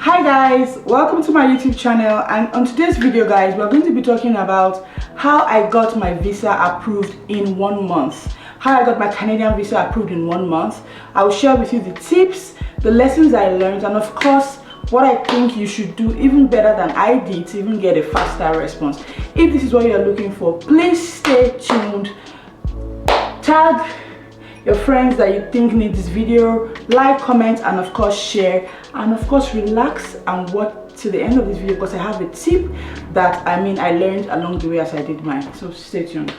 Hi guys, welcome to my YouTube channel, and on today's video guys, we're going to be talking about how I got my visa approved in 1 month. How I got my Canadian visa approved in 1 month. I will share with you the tips, the lessons I learned, and of course what I think you should do even better than I did to even get a faster response. If this is what you're looking for, please stay tuned. Tag your friends that you think need this video, like, comment, and of course share, and of course relax and watch to the end of this video because I have a tip that I learned along the way as I did mine. So stay tuned.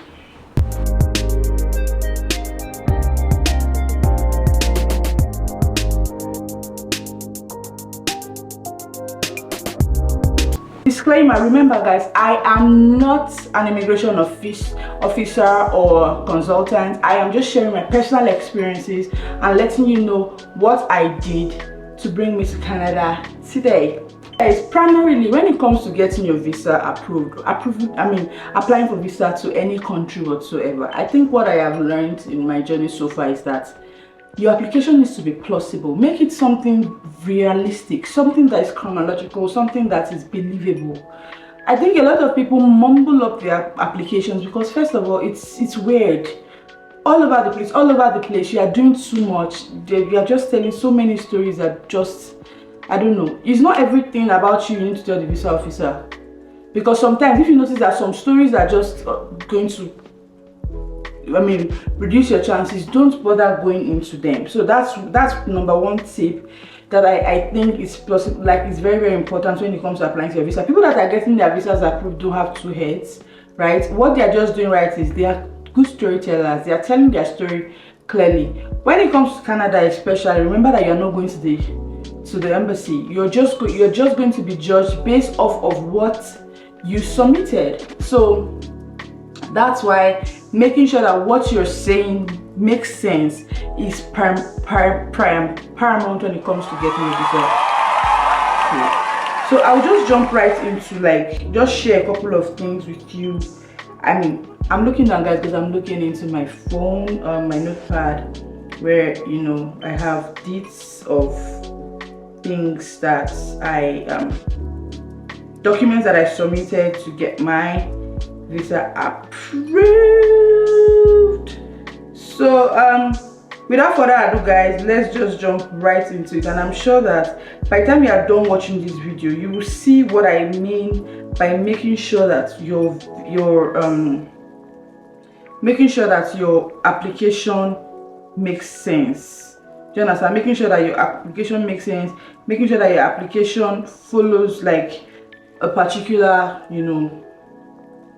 Disclaimer, remember guys, I am not an immigration officer or consultant. I am just sharing my personal experiences and letting you know what I did to bring me to Canada today. Guys, primarily when it comes to getting your visa applying for visa to any country whatsoever, I think what I have learned in my journey so far is that your application needs to be plausible. Make it something realistic, something that is chronological, something that is believable. I think a lot of people mumble up their applications because first of all, it's weird. All over the place, you are doing too much. You are just telling so many stories that just, I don't know. It's not everything about you need to tell the visa officer. Because sometimes if you notice that some stories are just going to reduce your chances, don't bother going into them. So that's number one tip that I think is possible, like it's very, very important when it comes to applying for your visa. People that are getting their visas approved don't have two heads, right? What they are just doing right is they are good storytellers. They are telling their story clearly. When it comes to Canada especially, remember that you're not going to the embassy. You're just going to be judged based off of what you submitted. So that's why making sure that what you're saying makes sense is paramount when it comes to getting a visa. So I'll just jump right into just share a couple of things with you. I'm looking down guys because I'm looking into my phone, my notepad, where I have deeds of things that documents that I submitted to get my visa approved. So without further ado guys, let's just jump right into it, and I'm sure that by the time you are done watching this video, you will see what I mean by making sure that your application makes sense. Do you understand? Making sure that your application makes sense, making sure that your application follows like a particular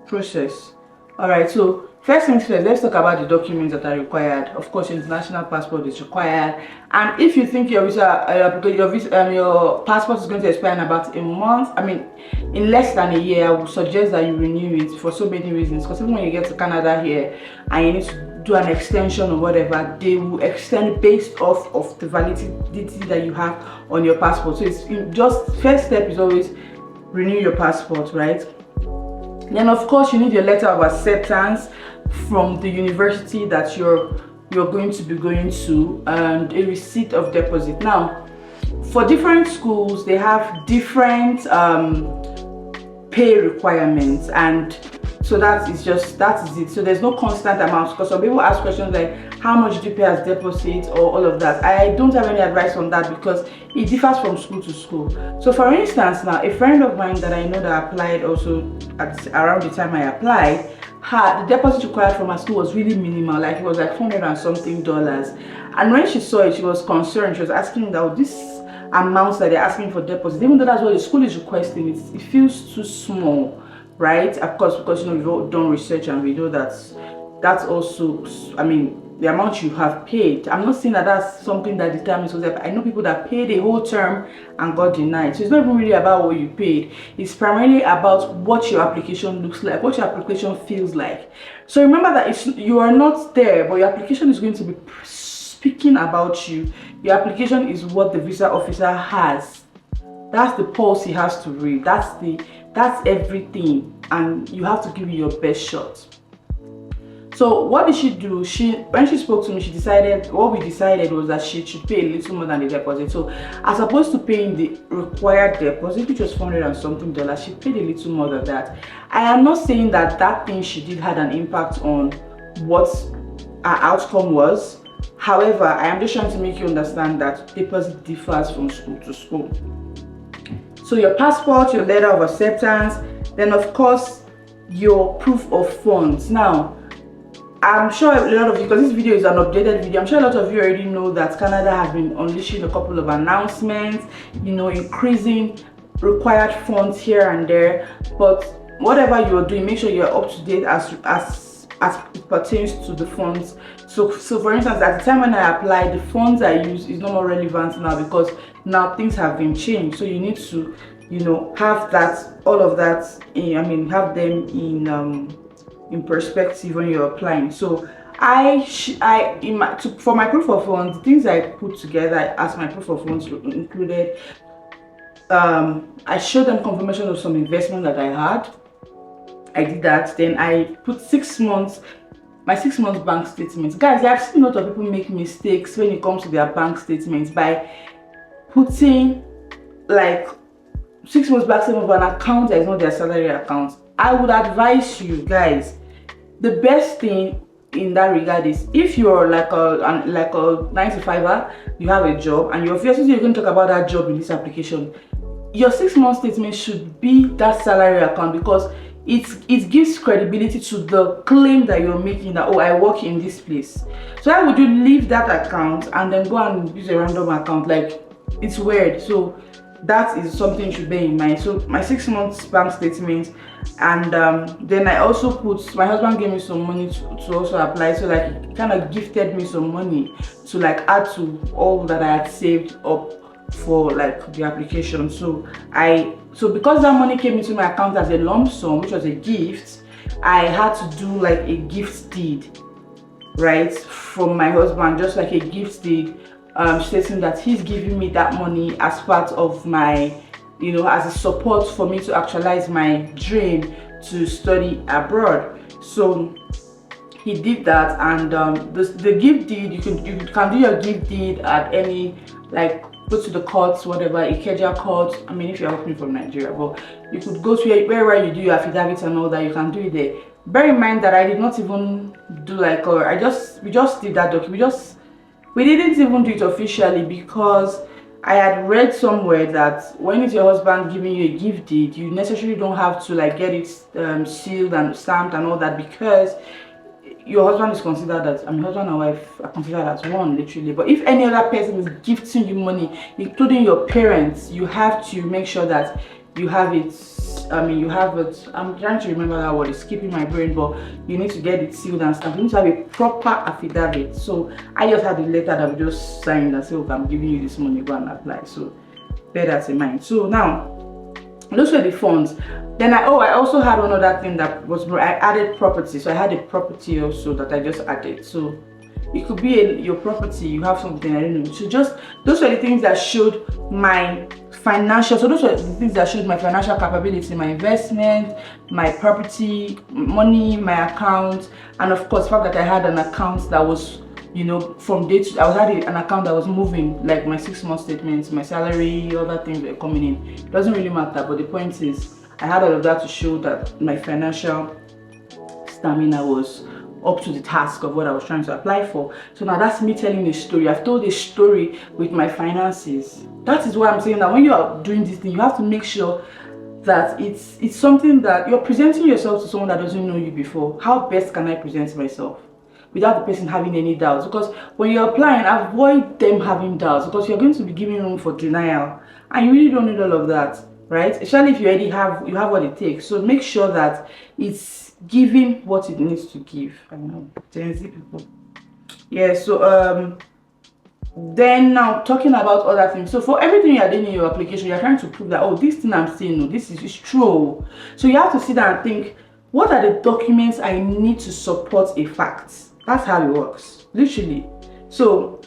process. All right, so first things first, let's talk about the documents that are required. Of course, your international passport is required, and if you think your passport is going to expire in about a month, in less than a year, I would suggest that you renew it for so many reasons. Because even when you get to Canada here and you need to do an extension or whatever, they will extend based off of the validity that you have on your passport. So it's just first step is always renew your passport, right? Then of course you need your letter of acceptance from the university that you're going to be going to, and a receipt of deposit. Now for different schools they have different pay requirements, and so that is it. So there's no constant amount, because some people ask questions like how much do you pay as deposit or all of that. I don't have any advice on that because it differs from school to school. So for instance, now a friend of mine that I know that applied also around the time I applied, the deposit required from her school was really minimal, like it was like $400 and something. And when she saw it, she was concerned. She was asking that this amounts that they're asking for deposit, even though that's what the school is requesting, it feels too small, right? Of course, because we've all done research and we know that's also the amount you have paid. I'm not saying that that's something that determines whatever. I know people that paid a whole term and got denied. So it's not even really about what you paid. It's primarily about what your application looks like, what your application feels like. So remember that you are not there, but your application is going to be speaking about you. Your application is what the visa officer has. That's the pulse he has to read. That's everything, and you have to give it your best shot. So what did she do? When she spoke to me, what we decided was that she should pay a little more than the deposit. So as opposed to paying the required deposit, which was $400 and something, she paid a little more than that. I am not saying that that thing she did had an impact on what our outcome was. However, I am just trying to make you understand that deposit differs from school to school. So your passport, your letter of acceptance, then of course your proof of funds. Now, I'm sure a lot of you, because this video is an updated video, I'm sure a lot of you already know that Canada has been unleashing a couple of announcements, increasing required funds here and there. But whatever you're doing, make sure you're up to date as it pertains to the funds. So for instance, at the time when I applied, the funds I use is no more relevant now, because now things have been changed. So you need to, have that, all of that, have them in perspective when you're applying. So for my proof of funds, the things I put together as my proof of funds included, I showed them confirmation of some investment that I had. I did that. Then I put my 6 months bank statements. Guys, I've seen a lot of people make mistakes when it comes to their bank statements by putting like 6 months back statement of an account that is not their salary account. I would advise you guys, the best thing in that regard is, if you're like a 9-to-5er, you have a job, and you're going to talk about that job in this application, your 6 month statement should be that salary account, because it gives credibility to the claim that you're making, that, oh, I work in this place. So why would you leave that account and then go and use a random account? Like, it's weird. So that is something you should bear in mind. So my 6 months bank statement, and then I also put, my husband gave me some money to also apply, so like he kind of gifted me some money to like add to all that I had saved up for like the application. So because that money came into my account as a lump sum, which was a gift, I had to do like a gift deed, right, from my husband, just like a gift deed, stating that he's giving me that money as part of my, as a support for me to actualize my dream to study abroad. So he did that, and the gift deed, you can do your gift deed at any, like, go to the courts, whatever, Ikeja court. I mean, if you're helping from Nigeria, but you could go to wherever you do your affidavits and all that, you can do it there. Bear in mind that I did not even do like, we just did that document. We didn't even do it officially, because I had read somewhere that when it's your husband giving you a gift deed, you necessarily don't have to like get it sealed and stamped and all that, because your husband is considered as, husband and wife are considered as one, literally. But if any other person is gifting you money, including your parents, you have to make sure that you have it. You have it. I'm trying to remember that word, it's skipping my brain, but you need to get it sealed and stamped. You need to have a proper affidavit. So I just had a letter that we just signed and said, okay, I'm giving you this money, go and apply. So bear that in mind. So now, those were the funds. Then I also had one other thing that was, I added property. So I had a property also that I just added. So it could be your property, you have something, I don't know. So just those were the things that showed my financial, so those were the things that showed my financial capability, my investment, my property, money, my account, and of course the fact that I had an account that was, from day to, I had an account that was moving, like my 6 month statements, my salary, other things were coming in. It doesn't really matter, but the point is, I had all of that to show that my financial stamina was up to the task of what I was trying to apply for. So now that's me telling a story. I've told a story with my finances. That is why I'm saying that when you are doing this thing, you have to make sure that it's something that you're presenting yourself to someone that doesn't know you before. How best can I present myself without the person having any doubts? Because when you're applying, avoid them having doubts, because you're going to be giving room for denial, and you really don't need all of that, right? Especially if you already have what it takes. So make sure that it's giving what it needs to give. I know, Gen Z people. Yeah. So then now talking about other things. So for everything you are doing in your application, you're trying to prove that, oh, this thing I'm saying, no, this is true. So you have to sit down and think, what are the documents I need to support a fact? That's how it works, literally. So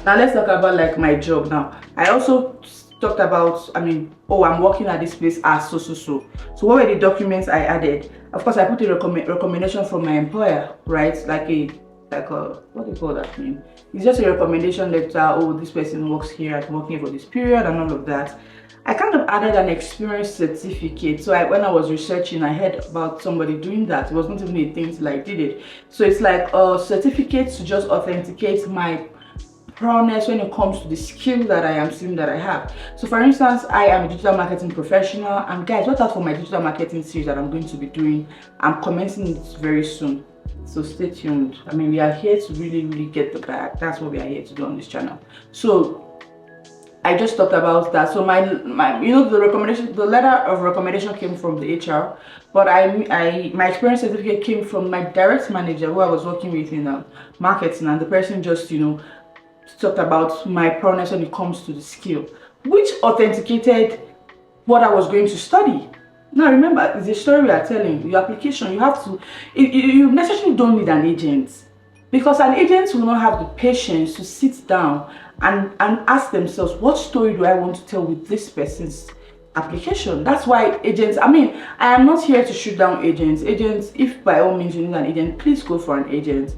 now let's talk about like my job now. I also talked about, I mean, oh, I'm working at this place as so. So what were the documents I added? Of course, I put a recommendation from my employer, right? Like a what do you call that name? It's just a recommendation letter. Oh, this person works here, I'm working for this period, and all of that. I kind of added an experience certificate. So when I was researching, I heard about somebody doing that. It was not even a thing till I did it. So it's like a certificate to just authenticate my prowess when it comes to the skill that I am seeing that I have. So for instance, I am a digital marketing professional, and guys, watch out for my digital marketing series that I'm going to be doing. I'm commencing it very soon, so stay tuned. I mean, we are here to really get the bag. That's what we are here to do on this channel. So I just talked about that. So my the recommendation, the letter of recommendation came from the HR, but my experience certificate came from my direct manager who I was working with in marketing, and the person just talked about my prowess when it comes to the skill, which authenticated what I was going to study. Now remember, it's a story we are telling. Your application, you have to, you necessarily don't need an agent, because an agent will not have the patience to sit down and ask themselves, what story do I want to tell with this person's application? That's why agents, I mean, I am not here to shoot down agents. Agents, if by all means you need an agent, please go for an agent.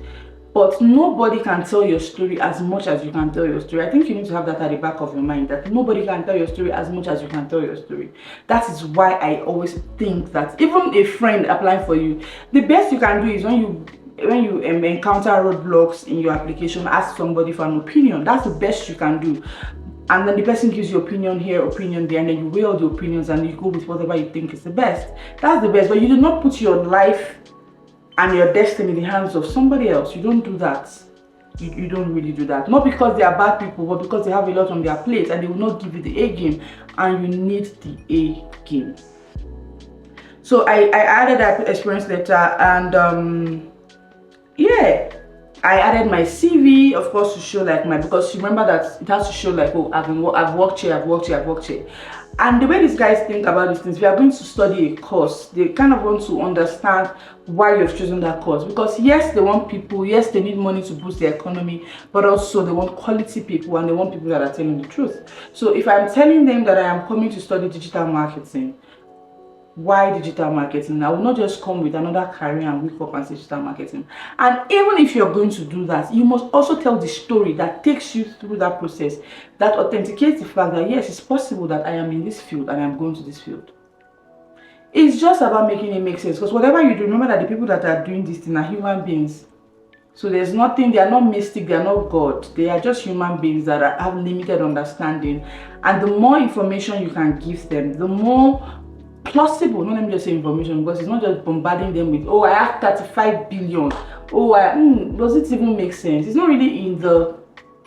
But nobody can tell your story as much as you can tell your story. I think you need to have that at the back of your mind, that nobody can tell your story as much as you can tell your story. That is why I always think that even a friend applying for you, the best you can do is when you encounter roadblocks in your application, ask somebody for an opinion. That's the best you can do. And then the person gives you opinion here, opinion there, and then you weigh all the opinions and you go with whatever you think is the best. That's the best. But you do not put your life and your destiny in the hands of somebody else. You don't do that. You don't really do that. Not because they are bad people, but because they have a lot on their plate and they will not give you the A game, and you need the A game. So I added that experience letter, and yeah, I added my CV, of course, to show like because you remember that it has to show like, oh, I've worked here. And the way these guys think about these things, we are going to study a course. They kind of want to understand why you've chosen that course, because yes, they want people, yes, they need money to boost their economy, but also they want quality people, and they want people that are telling the truth. So if I'm telling them that I am coming to study digital marketing, why digital marketing? I will not just come with another career and wake up and say digital marketing. And even if you're going to do that, you must also tell the story that takes you through that process, that authenticates the fact that yes, it's possible that I am in this field and I'm going to this field. It's just about making it make sense, because whatever you do, remember that the people that are doing this thing are human beings. So there's nothing, they are not mystic, they are not God. They are just human beings that have limited understanding. And the more information you can give them, the more plausible, not let me just say information, because it's not just bombarding them with, oh, I have 35 billion. Oh, does it even make sense? It's not really in the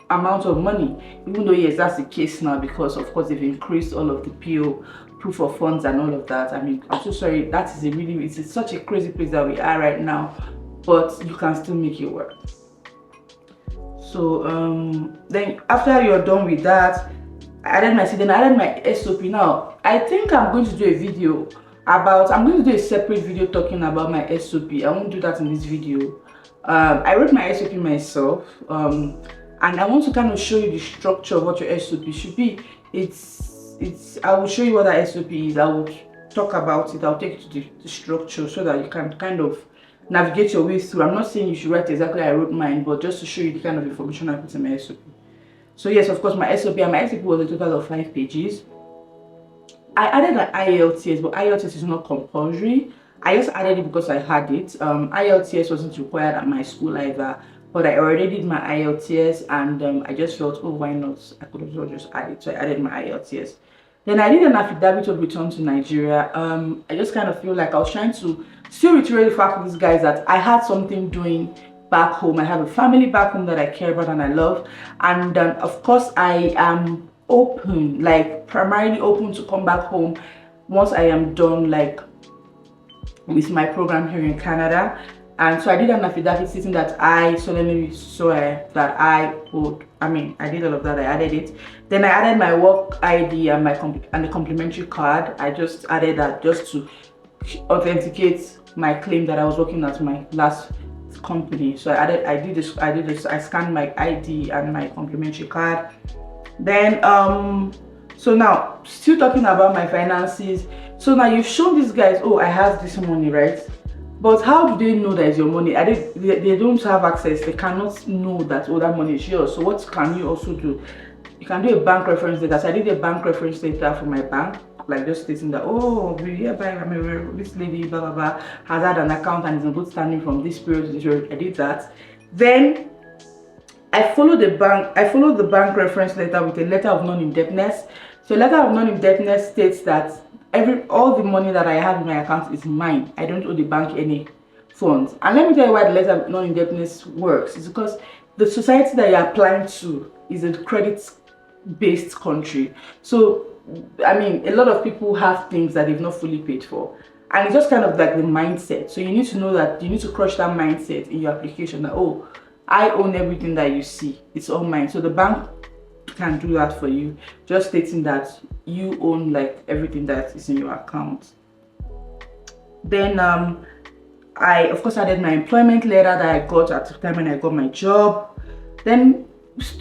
amount of money, even though yes, that's the case now, because of course they've increased all of the PO, proof of funds, and all of that. I mean, I'm so sorry, that is it's such a crazy place that we are right now, but you can still make it work. So then after you're done with that, I added my SOP. Now I think I'm going to do a video about, I'm going to do a separate video talking about my SOP. I won't do that in this video. I wrote my SOP myself, and I want to kind of show you the structure of what your SOP should be. I will show you what that SOP is. I will talk about it. I'll take you to the structure so that you can kind of navigate your way through. I'm not saying you should write exactly how I wrote mine, but just to show you the kind of information I put in my SOP. So yes, of course, my SOP was a total of 5 pages. I added an IELTS, but IELTS is not compulsory. I just added it because I had it. IELTS wasn't required at my school either, but I already did my IELTS, and I just felt, oh, why not? I could as well just add it. So I added my IELTS. Then I did an affidavit of return to Nigeria. I just kind of feel like I was trying to still reiterate the fact with these guys that I had something doing back home. I have a family back home that I care about and I love, and of course I am open, like primarily open to come back home once I am done like with my program here in Canada. And so I did an affidavit stating that I solemnly swear that I did all of that. I added it. Then I added my work ID and the complimentary card. I just added that just to authenticate my claim that I was working at my last company. So I scanned my ID and my complimentary card. Then So now, still talking about my finances. So now you've shown these guys, oh, I have this money, right? But how do they know that it's your money? They don't have access. They cannot know that, oh, that money is yours. So what can you also do? You can do a bank reference letter. So I did a bank reference letter for my bank, like just stating that, oh, we hereby, this lady, blah, blah, blah, has had an account and is in good standing from this period to this period. I did that. Then I followed the bank reference letter with a letter of non-indebtedness. So a letter of non-indebtedness states that all the money that I have in my account is mine. I don't owe the bank any funds. And let me tell you why the letter of non-indebtedness works. It's because the society that you're applying to is a credit-based country. So, I mean, a lot of people have things that they've not fully paid for. And it's just kind of like the mindset. So you need to know that you need to crush that mindset in your application that, oh, I own everything that you see. It's all mine. So the bank can do that for you, just stating that you own like everything that is in your account. Then I of course added my employment letter that I got at the time when I got my job. Then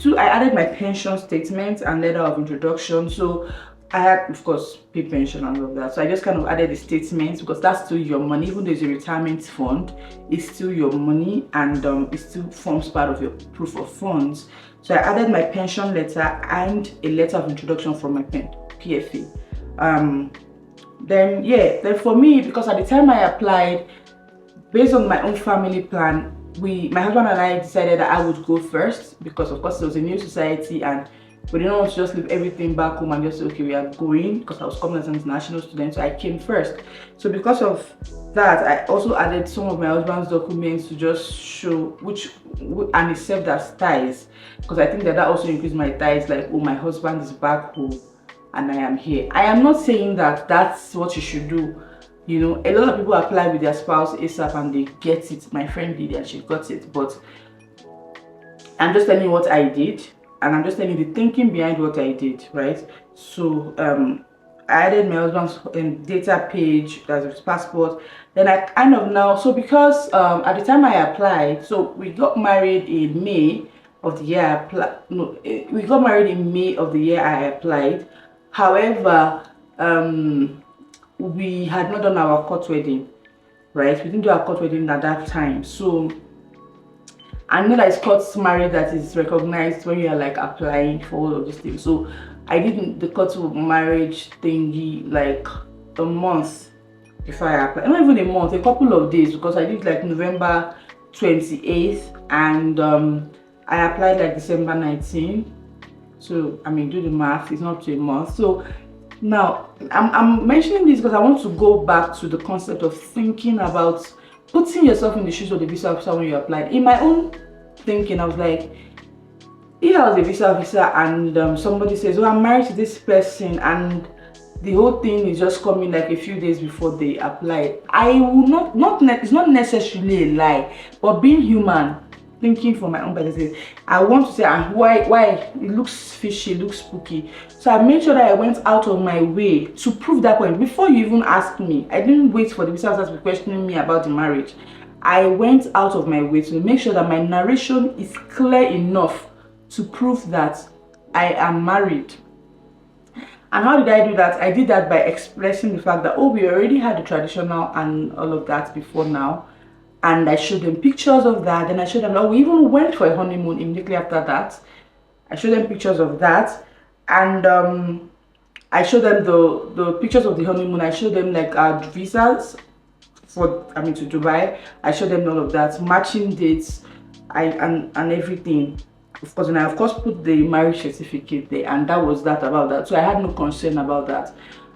I added my pension statement and letter of introduction. So I had, of course, pay pension and all of that. So I just kind of added the statements because that's still your money. Even though it's a retirement fund, it's still your money, and it still forms part of your proof of funds. So I added my pension letter and a letter of introduction from my PFA. Then for me, because at the time I applied, based on my own family plan, my husband and I decided that I would go first because, of course, it was a new society and we didn't want to just leave everything back home and just say, okay, we are going, because I was coming as an international student, so I came first. So because of that, I also added some of my husband's documents to just show and it served as ties, because I think that also increased my ties, like, oh, my husband is back home and I am here. I am not saying that that's what you should do. You know, a lot of people apply with their spouse ASAP and they get it. My friend did and she got it, but I'm just telling you what I did. And I'm just telling you the thinking behind what I did, right? So I added my husband's data page, that's his passport. Then I kind of now, so because at the time I applied, so we got married in May of the year we got married in May of the year I applied. However, we had not done our court wedding, right? We didn't do our court wedding at that time. So I know that it's court marriage that is recognized when you are like applying for all of these things. So I did the court marriage thingy like a month before I applied. Not even a month, a couple of days, because I did like November 28th and I applied like December 19th. So I mean, do the math, it's not to a month. So now I'm mentioning this because I want to go back to the concept of thinking about putting yourself in the shoes of the visa officer when you applied. In my own thinking, I was like, if I was a visa officer and somebody says, oh, I'm married to this person, and the whole thing is just coming like a few days before they apply, I will it's not necessarily a lie, but being human, thinking for my own perspective, I want to say, why it looks fishy, it looks spooky. So I made sure that I went out of my way to prove that point before you even asked me. I didn't wait for the visa officer to be questioning me about the marriage. I went out of my way to make sure that my narration is clear enough to prove that I am married. And how did I do that? I did that by expressing the fact that, oh, we already had the traditional and all of that before now. And I showed them pictures of that. Then I showed them, oh, we even went for a honeymoon immediately after that. I showed them pictures of that. And I showed them the pictures of the honeymoon. I showed them like our visas to Dubai. I showed them all of that, matching dates, and everything. Of course, and I of course put the marriage certificate there, and that was that about that. So I had no concern about that.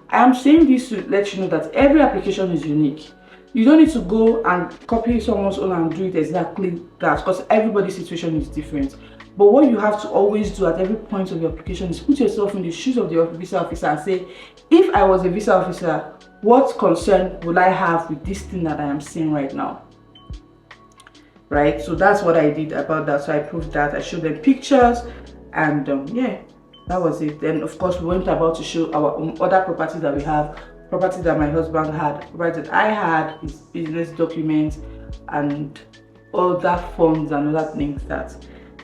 I am saying this to let you know that every application is unique. You don't need to go and copy someone's own and do it exactly that, because everybody's situation is different. But what you have to always do at every point of your application is put yourself in the shoes of the visa officer and say, if I was a visa officer, what concern would I have with this thing that I am seeing right now? Right? So that's what I did about that. So I proved that. I showed them pictures, and yeah, that was it. Then of course we went about to show our other properties that we have, property that my husband had, property that I had, his business documents, and other funds and other things that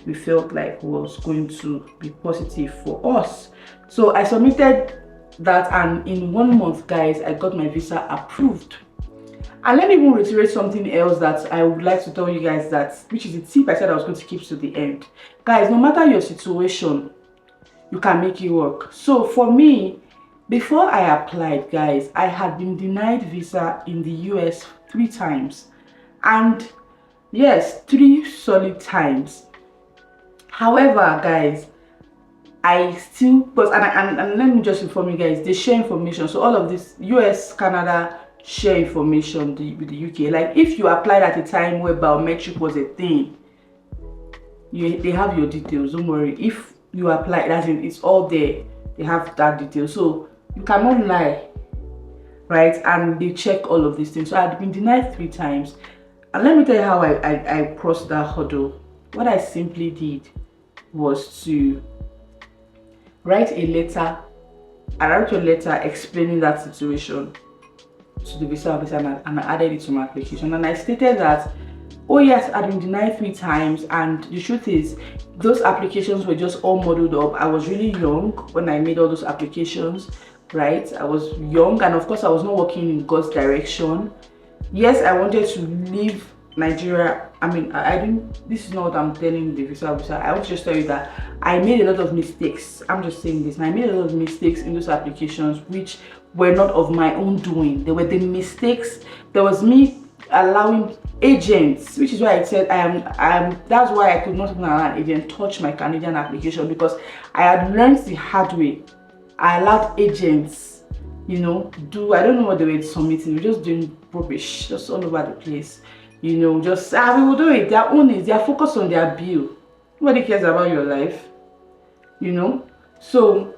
we felt like was going to be positive for us. So I submitted that, and in 1 month, guys, I got my visa approved. And let me even reiterate something else that I would like to tell you guys, that which is a tip I said I was going to keep to the end. Guys, no matter your situation, you can make it work. So for me, before I applied, guys, I had been denied visa in the US 3 times. And yes, 3 solid times. However, guys, I still, but and let me just inform you guys, they share information. So all of this, US, Canada, share information with the UK. Like if you applied at a time where biometric was a thing, they have your details. Don't worry. If you apply, that's it, it's all there. They have that detail. So you cannot lie, right? And they check all of these things. So I had been denied 3 times. And let me tell you how I crossed that hurdle. What I simply did was to write a letter. I wrote a letter explaining that situation to the visa officer, and I added it to my application. And I stated that, oh yes, I've been denied 3 times, and the truth is, those applications were just all muddled up. I was really young when I made all those applications, right? I was young, and of course I was not working in God's direction. Yes, I wanted to leave Nigeria. I mean, I didn't, this is not what I'm telling the visa officer. I want to just tell you that I made a lot of mistakes. I'm just saying this, and I made a lot of mistakes in those applications which were not of my own doing. They were the mistakes. There was me allowing agents, which is why I said that's why I could not even allow an agent touch my Canadian application, because I had learned the hard way. I allowed agents, you know, I don't know what they were submitting, we were just doing rubbish, just all over the place, you know, just we will do it. Their own is, they are focused on their bill. Nobody cares about your life, you know. So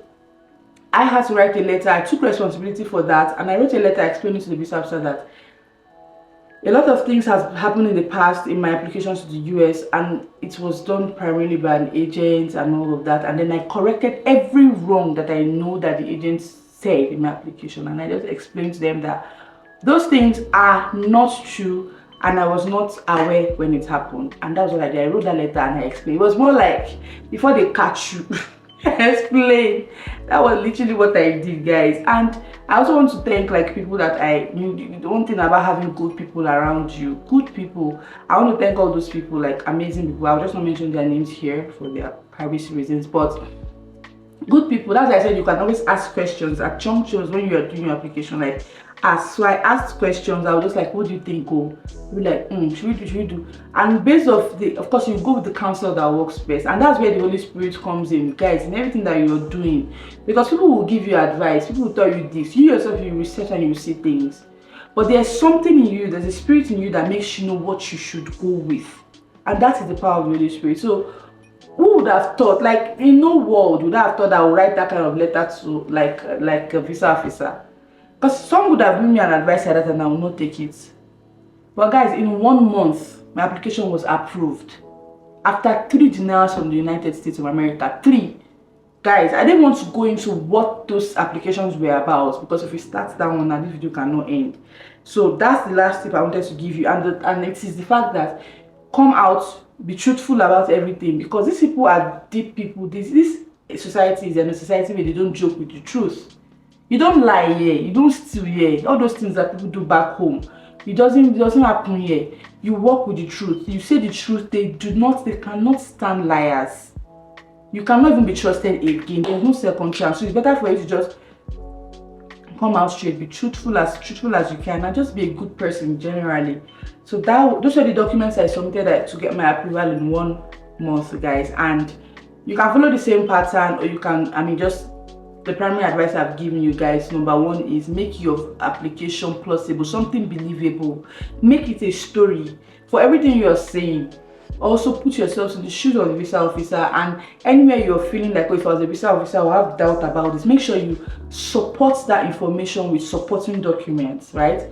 I had to write a letter. I took responsibility for that, and I wrote a letter explaining to the visa officer that a lot of things has happened in the past in my applications to the US, and it was done primarily by an agent and all of that. And then I corrected every wrong that I know that the agent said in my application, and I just explained to them that those things are not true, and I was not aware when it happened. And that was what I did. I wrote that letter and I explained. It was more like, before they catch you, explain. That was literally what I did, guys. And I also want to thank like people that I knew. The one thing about having good people around you, good people, I want to thank all those people, like amazing people. I'll just not mention their names here for their privacy reasons, but good people. That's why I said you can always ask questions at junctures when you are doing your application. Like, so I asked questions. I was just like, what do you think? Oh, be like, should we do? And based off of course, you go with the counsel that works best, and that's where the Holy Spirit comes in, guys, in everything that you're doing. Because people will give you advice, people will tell you this. You yourself, you research and you see things, but there's something in you. There's a spirit in you that makes you know what you should go with, and that is the power of the Holy Spirit. So who would have thought, like in no world would I have thought I would write that kind of letter to like a visa officer? Because some would have given me an advice like that and I will not take it. But guys, in 1 month, my application was approved. After 3 denials from the United States of America. 3. Guys, I didn't want to go into what those applications were about, because if we start that one, now this video cannot end. So that's the last tip I wanted to give you. And it is the fact that come out, be truthful about everything, because these people are deep people. This society is a society where they don't joke with the truth. You don't lie here, you don't steal here. All those things that people do back home, it doesn't happen here. You work with the truth, you say the truth. They cannot stand liars. You cannot even be trusted again. There's no second chance. So it's better for you to just come out straight, be truthful as you can, and just be a good person generally. So those are the documents I submitted to get my approval in 1 month, guys. And you can follow the same pattern, or you can, just the primary advice I've given you guys. Number 1 is make your application plausible, something believable. Make it a story for everything you're saying. Also put yourselves in the shoes of the visa officer, and anywhere you're feeling like, oh, if I was a visa officer, I would have doubt about this, make sure you support that information with supporting documents, right?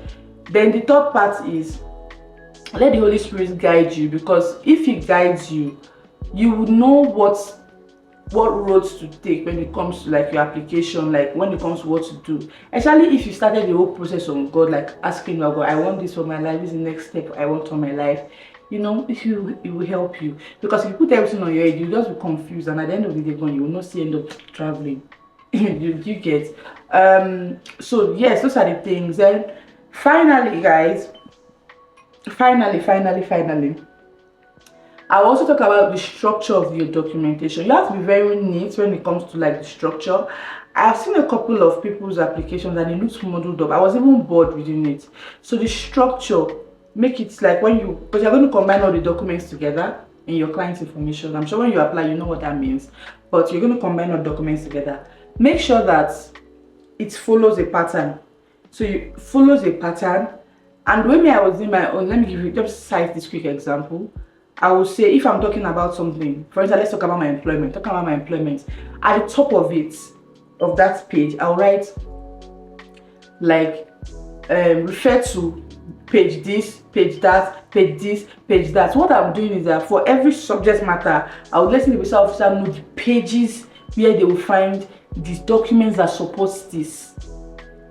Then the third part is let the Holy Spirit guide you, because if He guides you, you would know what roads to take when it comes to like your application, like when it comes to what to do. Especially if you started the whole process on God, like asking God, I want this for my life, this is the next step I want for my life. You know, it will help you, because if you put everything on your head, you just be confused, and at the end of the day, you will not see end up traveling. you get. So yes, those are the things. Then finally, guys, finally, I'll also talk about the structure of your documentation. You have to be very neat when it comes to like the structure. I've seen a couple of people's applications and it looks muddled up. I was even bored reading it. So the structure, make it like when you, because you're going to combine all the documents together in your client's information. I'm sure when you apply, you know what that means. But you're going to combine all documents together. Make sure that it follows a pattern. So it follows a pattern. And when I was in my own, let me give you just cite this quick example. I will say, if I'm talking about something, for instance, let's talk about my employment. Talking about my employment, at the top of it, of that page, I'll write like refer to page this, page that, page this, page that. So what I'm doing is that for every subject matter, I will let the visa officer know the pages where they will find these documents that supports this.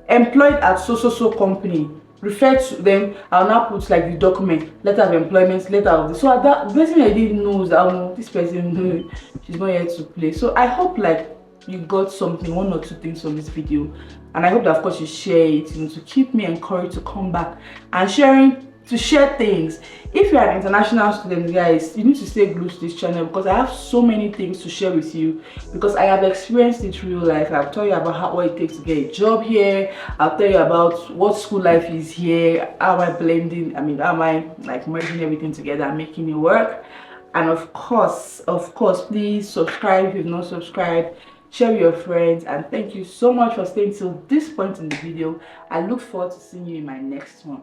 Employed at so company, refer to them. I'll now put like the document, letter of employment, letter of this. So that the person I didn't know that this person she's not here to play. So I hope like you got something, one or two things from this video, and I hope that of course you share it, to keep me encouraged to come back and share things. If you're an international student, guys, you need to stay glued to this channel because I have so many things to share with you, because I have experienced it real life. I'll tell you about what it takes to get a job here. I'll tell you about what school life is here, how am I blending, how am I like merging everything together and making it work. And of course, please subscribe if you've not subscribed, share with your friends, and thank you so much for staying till this point in the video. I look forward to seeing you in my next one.